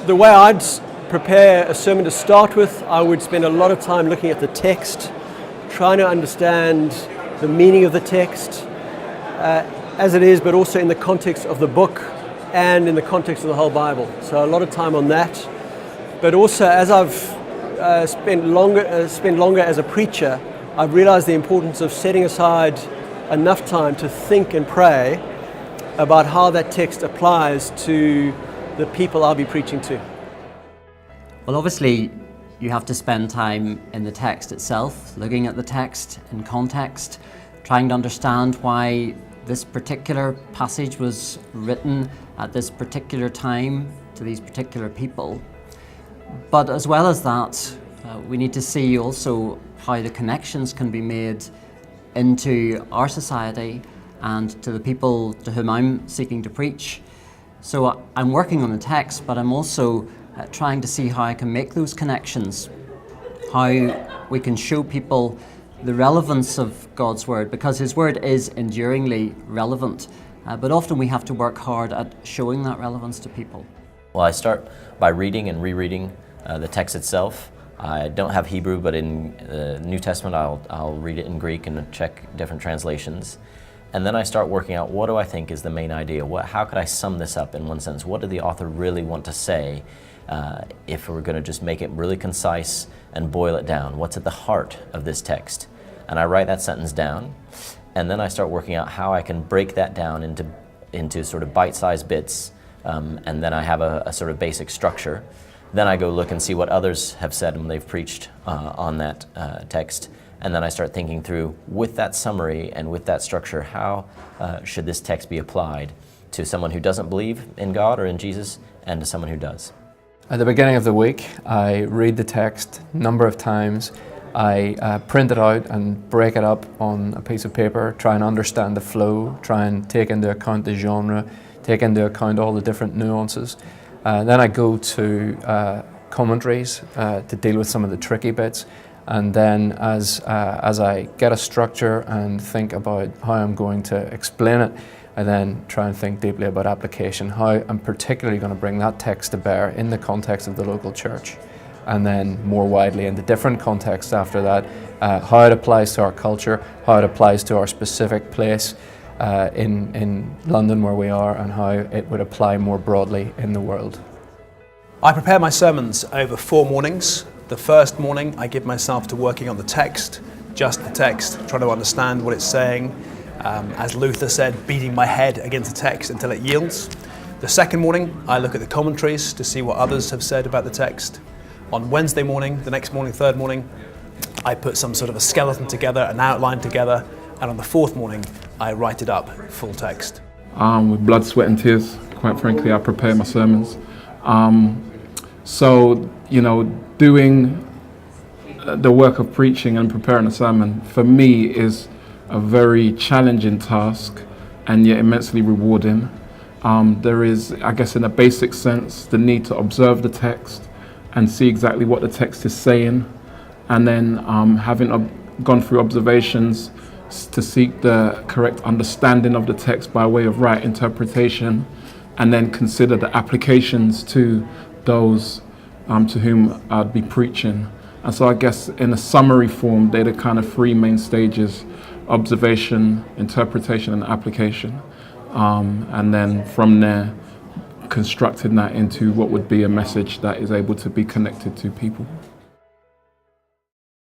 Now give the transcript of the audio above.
The way I'd prepare a sermon to start with, I would spend a lot of time looking at the text, trying to understand the meaning of the text as it is, but also in the context of the book and in the context of the whole Bible. So a lot of time on that. But also, as I've spent longer as a preacher, I've realized the importance of setting aside enough time to think and pray about how that text applies to the people I'll be preaching to. Well, obviously, you have to spend time in the text itself, looking at the text in context, trying to understand why this particular passage was written at this particular time to these particular people. But as well as that, we need to see also how the connections can be made into our society and to the people to whom I'm seeking to preach. So I'm working on the text, but I'm also trying to see how I can make those connections, how we can show people the relevance of God's Word, because His Word is enduringly relevant, but often we have to work hard at showing that relevance to people. Well, I start by reading and rereading the text itself. I don't have Hebrew, but in the New Testament I'll read it in Greek and check different translations. And then I start working out, what do I think is the main idea? How could I sum this up in one sentence? What did the author really want to say if we're going to just make it really concise and boil it down? What's at the heart of this text? And I write that sentence down, and then I start working out how I can break that down into sort of bite-sized bits, and then I have a sort of basic structure. Then I go look and see what others have said when they've preached on that text. And then I start thinking through, with that summary and with that structure, how should this text be applied to someone who doesn't believe in God or in Jesus, and to someone who does. At the beginning of the week, I read the text a number of times. I print it out and break it up on a piece of paper, try and understand the flow, try and take into account the genre, take into account all the different nuances. Then I go to commentaries to deal with some of the tricky bits. And then as I get a structure and think about how I'm going to explain it, I then try and think deeply about application, how I'm particularly going to bring that text to bear in the context of the local church, and then more widely in the different contexts after that, how it applies to our culture, how it applies to our specific place in London where we are, and how it would apply more broadly in the world. I prepare my sermons over 4 mornings. The first morning I give myself to working on the text, just the text, trying to understand what it's saying. As Luther said, beating my head against the text until it yields. The second morning I look at the commentaries to see what others have said about the text. On Wednesday morning, the next morning, third morning, I put some sort of a skeleton together, an outline together, and on the fourth morning I write it up, full text. With blood, sweat and tears, quite frankly, I prepare my sermons. So, doing the work of preaching and preparing a sermon, for me, is a very challenging task and yet immensely rewarding. There is, I guess in a basic sense, the need to observe the text and see exactly what the text is saying, and then having gone through observations to seek the correct understanding of the text by way of right interpretation, and then consider the applications to those to whom I'd be preaching. And so I guess in a summary form, they're the kind of 3 main stages: observation, interpretation, and application. And then from there, constructing that into what would be a message that is able to be connected to people.